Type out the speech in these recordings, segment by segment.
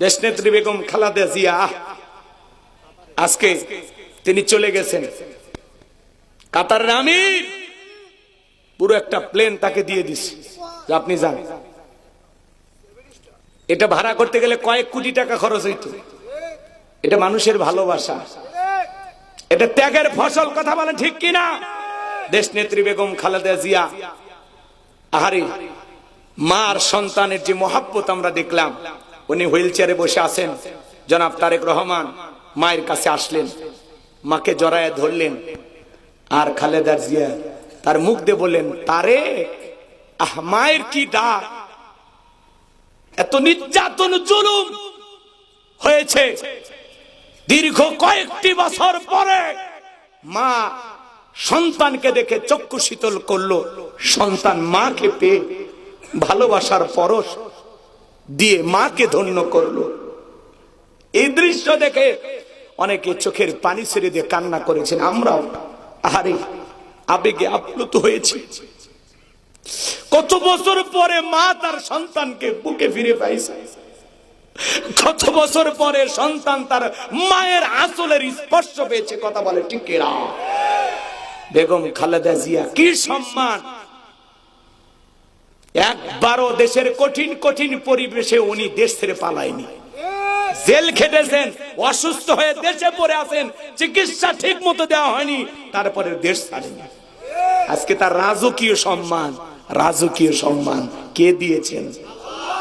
দেশনেত্রী বেগম খালেদা জিয়া আজকে তিনি চলে গেছেন। কাতারের আমির পুরো একটা প্লেন তাকে দিয়ে দিছে যে আপনি যান। এটা ভাড়া করতে গেলে কয়েক কোটি টাকা খরচ হইতো। এটা মানুষের ভালোবাসা, এটা ত্যাগের ফসল। কথা বলেন ঠিক কিনা? দেশনেত্রী বেগম খালেদা জিয়া আহারে মার সন্তানের যে মহাব্বত আমরা দেখলাম। উনি হুইল চেয়ারে বসে আছেন, জনাব তারেক রহমান মায়ের কাছে আসলেন, মাকে জড়ায় ধরলেন, আর খালেদা জিয়া তার মুখ দিয়ে বললেন, তারেক মায়ের কি ডাক, এত নির্যাতন জুলুম হয়েছে দীর্ঘ কয়েকটি বছর পরে মা সন্তানকে দেখে চক্ষু শীতল করলো, সন্তান মাকে পেয়ে ভালোবাসার পরশ দিয়ে মাকে ধন্য করলো। এই দৃশ্য দেখে অনেকে চোখের পানি ছেড়ে দিয়ে কান্না করেছেন। আমরাও আহারে আবেগে আপ্লুত হয়েছি। কত বছর পরে মা তার সন্তানকে বুকে ফিরে পাইছে, কত বছর পরে সন্তান তার মায়ের আঁচলের স্পর্শ পেয়েছে। কথা বলে ঠিক কিনা? বেগম খালেদা জিয়া কি সম্মান! একবারও দেশের কঠিন কঠিন পরিবেশে উনি দেশ ছেড়ে পালায়নি। জেল খেটেছেন, অসুস্থ হয়ে দেশে পড়ে আছেন, চিকিৎসা ঠিক মতো দেওয়া হয়নি, তারপরে দেশ ছাড়েনি। আজকে তার রাজকীয় সম্মান, রাজকীয় সম্মান কে দিয়েছেন?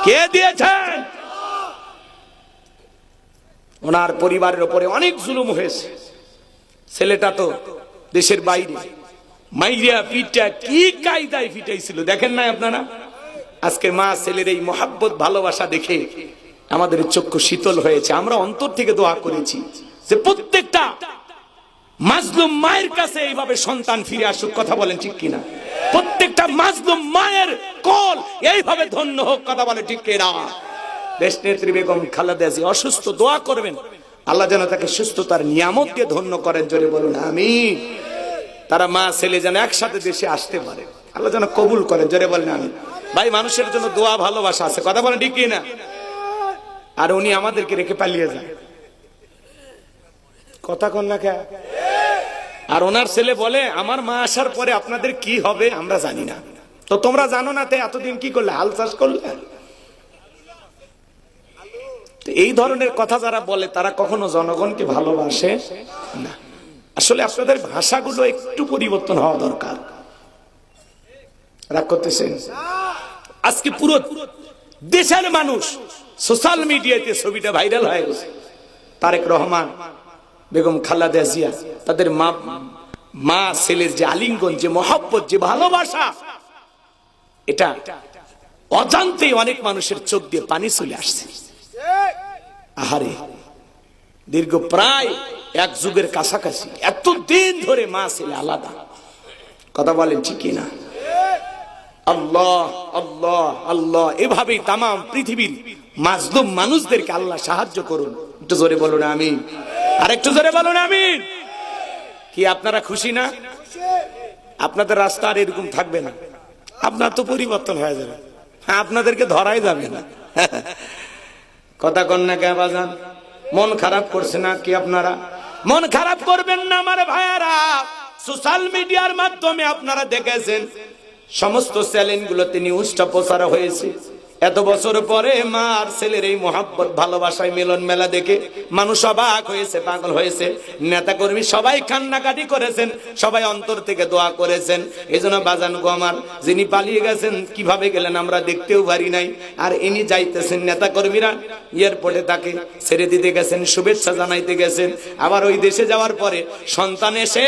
কে দিয়েছেন? ওনার পরিবারের উপরে অনেক জুলুম হয়েছে। ছেলেটা তো দেশের বাইরে, মাইরিয়া পিটা কি কায়দায় পিটাইছিল দেখেন না আপনারা? আজকে মা ছেলের এই মহাব্বত ভালোবাসা দেখে আমাদের চক্ষু শীতল হয়েছে। আমরা অন্তর থেকে দোয়া করেছি যে প্রত্যেকটা মাজলুম মায়ের কাছে এইভাবে সন্তান ফিরে আসুক। কথা বলেন ঠিক কিনা? প্রত্যেকটা মাজলুম মায়ের কোল এইভাবে ধন্য হোক। কথা বলে ঠিক কিনা? দেশনেত্রী বেগম খালেদা জিয়া অসুস্থ, দোয়া করবেন আল্লাহ যেন তাকে সুস্থতার নিয়ামত দিয়ে ধন্য করেন। জোরে বলুন আমিন। তারা মা ছেলে যেন একসাথে দেশে আসতে পারে, আল্লাহ যেন কবুল করেন। জোরে বলেন আমিন। ভাই, মানুষের জন্য দোয়া ভালোবাসা আছে। কথা বলেন ঠিক কিনা? আর উনি আমাদেরকে রেখে পালিয়ে যান। কথা কন না কে? আর ওনার ছেলে বলে, আমার মা আসার পরে আপনাদের কি হবে আমরা জানি না। তো তোমরা জানো না, তাই এতদিন কি করলে? হাল চাষ করলে। এই ধরনের কথা যারা বলে তারা কখনো জনগণকে ভালোবাসে না। আসলে আপনাদের ভাষাগুলো একটু পরিবর্তন হওয়া দরকার। রাগ করতেছেন? আজকে পুরো দেশের মানুষ সোশ্যাল মিডিয়াতে ছবিটা ভাইরাল হয়ে গেছে। তারেক রহমান, বেগম খালেদা জিয়া, তাদের মা ছেলের যে আলিঙ্গন, যে মহব্বত, যে ভালোবাসা, এটা অজান্তেই অনেক মানুষের চোখ দিয়ে পানি চলে আসছে। আহারে, দীর্ঘ প্রায় এক যুগের কাছাকাছি এতদিন ধরে মা ছেলে আলাদা। কথা বলেন ঠিক কিনা? আল্লাহ আল্লাহ আল্লাহ। এভাবেই তাম পৃথিবীর মাজলুম মানুষদেরকে আল্লাহ সাহায্য করুন। একটু জোরে বলুন আমিন। আর একটু জোরে বলুন আমিন। কি আপনারা খুশি না? আপনাদের রাস্তা আর এরকম থাকবে না, আপনার তো পরিবর্তন হয়ে যাবে। আপনাদেরকে ধরাই যাবে না। কথা কন না কে বাজান? মন খারাপ করছে না কি আপনারা? মন খারাপ করবেন না আমার ভাইয়ারা। সোশ্যাল মিডিয়ার মাধ্যমে আপনারা দেখেছেন সমস্ত চ্যানেলগুলোতে নিউজটা প্রচার হয়েছে। এত বছর পরে মা আর ছেলের এই মহাব্বত ভালোবাসায় মিলন মেলা দেখে মানুষ অবাক হয়েছে, পাগল হয়েছে। নেতা কর্মী সবাই কান্নাকাটি করেছেন, সবাই অন্তর থেকে দোয়া করেছেন। এই জন্য বাজান গো আমার, যিনি পালিয়ে গেছেন কিভাবে গেলেন আমরা দেখতেও পারি নাই। আর ইনি যাইতেছেন, নেতা কর্মীরা এয়ারপোর্টে তাকে ছেড়ে দিতে গেছেন, শুভেচ্ছা জানাইতে গেছেন। আবার ওই দেশে যাওয়ার পরে সন্তান এসে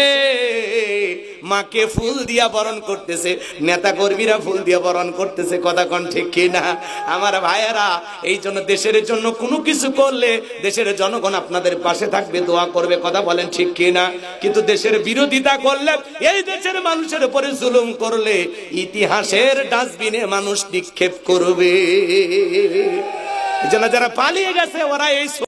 মাকে ফুল দিয়া বরণ করতেছে, নেতা কর্মীরা ফুল দিয়া বরণ করতেছে। কথা কন ঠিক কিনা আমার ভাইয়েরা? এই জন্য দেশের জন্য কোনো কিছু করলে দেশের জনগণ আপনাদের পাশে থাকবে, দোয়া করবে। কথা বলেন ঠিক কিনা? কিন্তু দেশের বিরোধিতা করলে, এই দেশের মানুষের উপরে জুলুম করলে ইতিহাসের ডাস্টবিনে মানুষ নিক্ষেপ করবে। এই জন্য যারা পালিয়ে গেছে ওরা এই